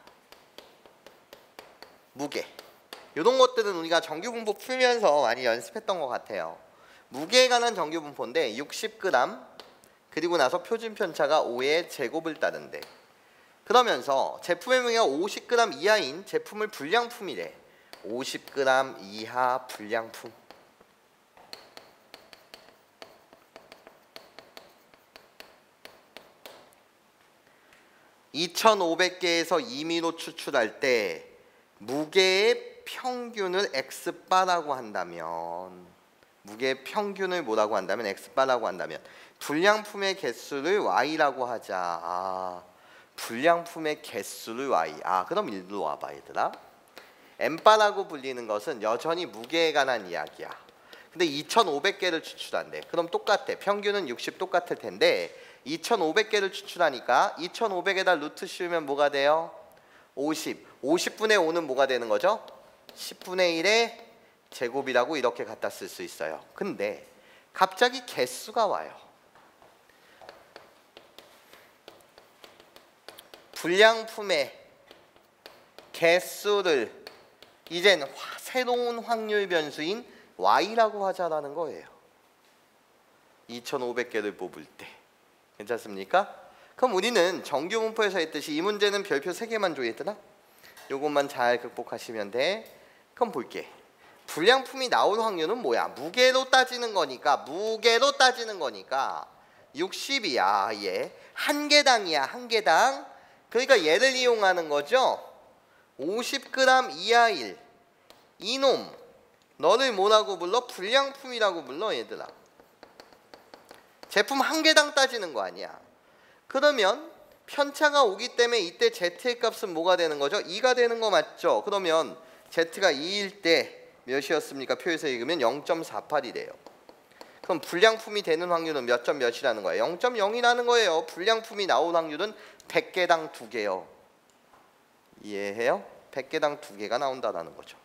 무게. 이런 것들은 우리가 정규 분포 풀면서 많이 연습했던 것 같아요. 무게에 관한 정규 분포인데 60g 그리고 나서 표준 편차가 5의 제곱을 따른대. 그러면서 제품의 무게가 50g 이하인 제품을 불량품이래. 50g 이하 불량품. (2500개에서) 임의로 추출할 때 무게의 평균을 x바라고 한다면 무게의 평균을 뭐라고 한다면 x바라고 한다면 불량품의 개수를 y라고 하자. 불량품의 개수를 y. 그럼 일로 와봐 얘들아. n바라고 불리는 것은 여전히 무게에 관한 이야기야. 근데 2500개를 추출한대. 그럼 똑같아. 평균은 60 똑같을 텐데 2500개를 추출하니까 2500에다 루트 씌우면 뭐가 돼요? 50. 50분의 5는 뭐가 되는 거죠? 10분의 1의 제곱이라고 이렇게 갖다 쓸 수 있어요. 근데 갑자기 개수가 와요. 불량품의 개수를 이젠 새로운 확률 변수인 y라고 하자라는 거예요. 2500개를 뽑을 때. 괜찮습니까? 그럼 우리는 정규 분포에서 했듯이 이 문제는 별표 3개만 줘야되나? 요것만 잘 극복하시면 돼. 그럼 볼게. 불량품이 나올 확률은 뭐야? 무게로 따지는 거니까 60이야. 얘 한 개당이야. 한 개당. 그러니까 얘를 이용하는 거죠. 50g 이하일 이놈 너를 뭐라고 불러? 불량품이라고 불러 얘들아. 제품 한 개당 따지는 거 아니야. 그러면 편차가 오기 때문에 이때 z의 값은 뭐가 되는 거죠? 2가 되는 거 맞죠? 그러면 z가 2일 때 몇이었습니까? 표에서 읽으면 0.48이래요. 그럼 불량품이 되는 확률은 몇 점 몇이라는 거예요? 0.0이라는 거예요. 불량품이 나올 확률은 100개당 2개요. 이해해요? 100개당 2개가 나온다는 거죠.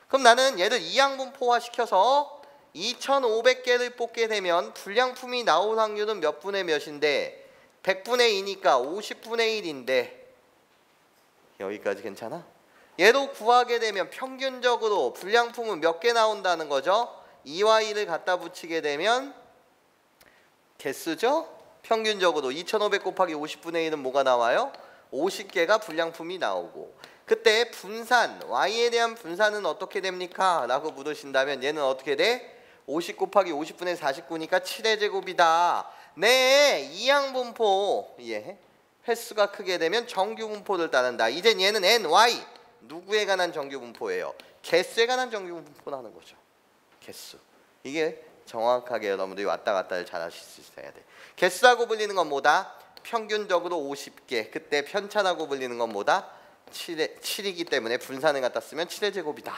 그럼 나는 얘를 이항분포화 시켜서 2500개를 뽑게 되면 불량품이 나올 확률은 몇 분의 몇인데 100분의 2니까 50분의 1인데 여기까지 괜찮아? 얘도 구하게 되면 평균적으로 불량품은 몇 개 나온다는 거죠? 2와 1을 갖다 붙이게 되면 개수죠? 평균적으로 2500 곱하기 50분의 1은 뭐가 나와요? 50개가 불량품이 나오고 그때 분산, y에 대한 분산은 어떻게 됩니까? 라고 물으신다면 얘는 어떻게 돼? 50 곱하기 50분의 49니까 7의 제곱이다. 네, 이항분포 횟수가 크게 되면 정규분포를 따른다. 이젠 얘는 ny 누구에 관한 정규분포예요? 개수에 관한 정규분포라는 거죠. 개수. 이게 정확하게 여러분들이 왔다 갔다를 잘 하실 수 있어야 돼. 개수라고 불리는 건 뭐다? 평균적으로 50개. 그때 편차라고 불리는 건 뭐다? 7이기 때문에 분산을 갖다 쓰면 7의 제곱이다.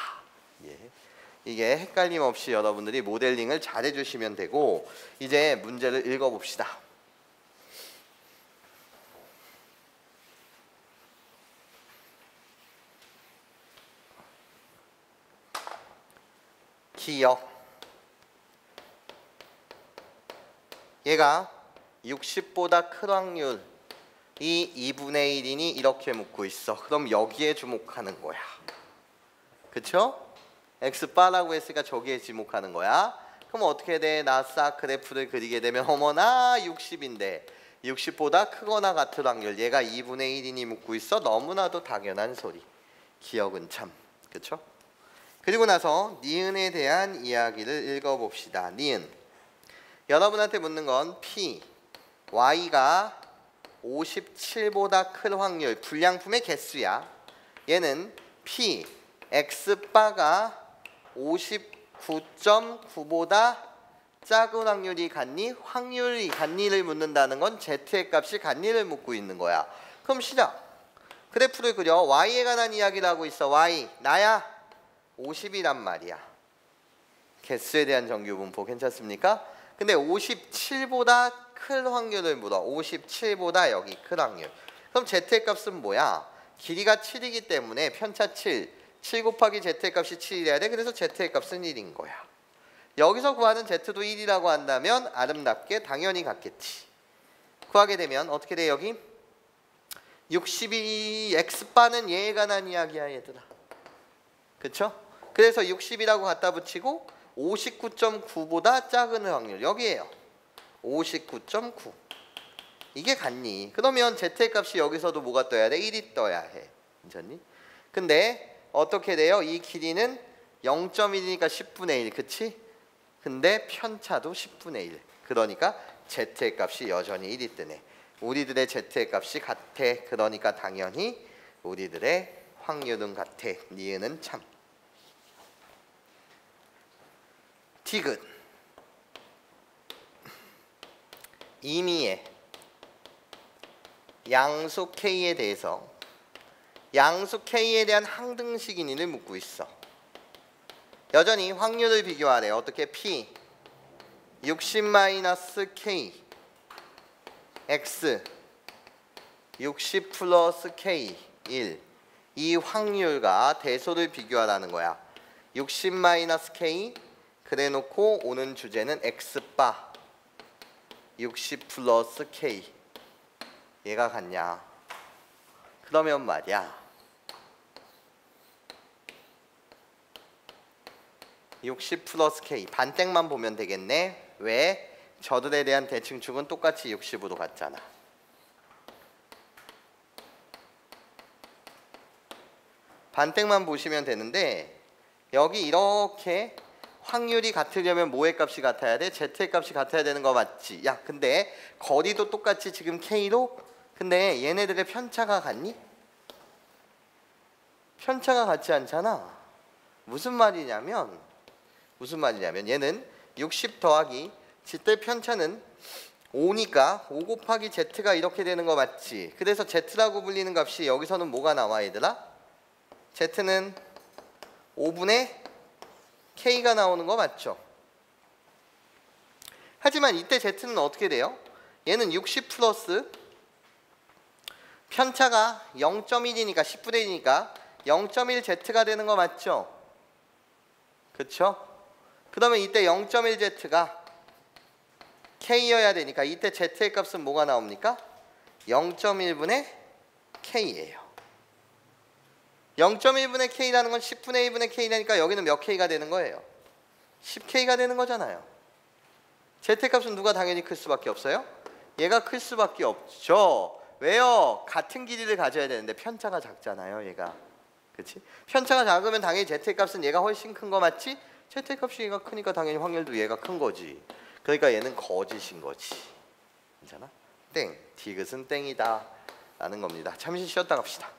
이게 헷갈림 없이 여러분들이 모델링을 잘 해주시면 되고 이제 문제를 읽어봅시다. 기억. 얘가 60보다 큰 확률 이 2분의 1이니 이렇게 묻고 있어. 그럼 여기에 주목하는 거야. 그쵸? X바라고 했으니까 저기에 주목하는 거야. 그럼 어떻게 돼? 나 싹 그래프를 그리게 되면 어머나 60인데 60보다 크거나 같은 확률 얘가 2분의 1이니 묻고 있어. 너무나도 당연한 소리. 기억은 참. 그쵸? 그리고 나서 니은에 대한 이야기를 읽어봅시다. 니은. 여러분한테 묻는 건 P, Y가 57보다 큰 확률, 불량품의 개수야. 얘는 P, X바가 59.9보다 작은 확률이 같니? 확률이 같니를 묻는다는 건 Z의 값이 같니를 묻고 있는 거야. 그럼 시작. 그래프를 그려. Y에 관한 이야기를 하고 있어. Y, 나야 50이란 말이야. 개수에 대한 정규 분포 괜찮습니까? 근데 57보다 큰 확률을 물어. 57보다 여기 큰 확률. 그럼 Z의 값은 뭐야? 길이가 7이기 때문에 편차 7. 7 곱하기 Z의 값이 7이래야 돼. 그래서 Z의 값은 1인 거야. 여기서 구하는 Z도 1이라고 한다면 아름답게 당연히 같겠지. 구하게 되면 어떻게 돼 여기? 62 X바는 얘에 관한 이야기야 얘들아. 그쵸? 그래서 60이라고 갖다 붙이고 59.9보다 작은 확률 여기에요. 59.9. 이게 같니? 그러면 Z의 값이 여기서도 뭐가 떠야 돼? 1이 떠야 해. 괜찮니? 근데 어떻게 돼요? 이 길이는 0.1이니까 10분의 1. 그치? 근데 편차도 10분의 1. 그러니까 Z의 값이 여전히 1이 뜨네. 우리들의 Z의 값이 같아. 그러니까 당연히 우리들의 확률은 같아. 니은은 참. 디귿. 임의의 양수 K에 대해서 양수 K에 대한 항등식인을 묻고 있어. 여전히 확률을 비교하래. 어떻게? P 60-K X 60 플러스 K 1. 이 확률과 대소를 비교하라는 거야. 60-K 그래 놓고 오는 주제는 X바 60 플러스 K 얘가 같냐? 그러면 말이야 60 플러스 K 반땡만 보면 되겠네. 왜? 저들에 대한 대칭축은 똑같이 60으로 갔잖아. 반땡만 보시면 되는데 여기 이렇게 확률이 같으려면 뭐의 값이 같아야 돼? Z의 값이 같아야 되는 거 맞지? 야 근데 거리도 똑같이 지금 K로 근데 얘네들의 편차가 같니? 편차가 같지 않잖아. 무슨 말이냐면 얘는 60 더하기 Z대 편차는 5니까 5 곱하기 Z가 이렇게 되는 거 맞지? 그래서 Z라고 불리는 값이 여기서는 뭐가 나와 얘들아? Z는 5분의 K가 나오는 거 맞죠? 하지만 이때 Z는 어떻게 돼요? 얘는 60 플러스 편차가 0.1이니까 10분의 1이니까 0.1Z가 되는 거 맞죠? 그쵸? 그러면 이때 0.1Z가 K여야 되니까 이때 Z의 값은 뭐가 나옵니까? 0.1분의 K예요. 0.1분의 K라는 건 10분의 1분의 K라니까 여기는 몇 K가 되는 거예요? 10K가 되는 거잖아요. Z의 값은 누가 당연히 클 수밖에 없어요? 얘가 클 수밖에 없죠. 왜요? 같은 길이를 가져야 되는데 편차가 작잖아요 얘가. 그치? 편차가 작으면 당연히 Z의 값은 얘가 훨씬 큰 거 맞지? Z의 값이 얘가 크니까 당연히 확률도 얘가 큰 거지. 그러니까 얘는 거짓인 거지. 괜찮아? 땡. 디귿은 땡이다 라는 겁니다. 잠시 쉬었다 갑시다.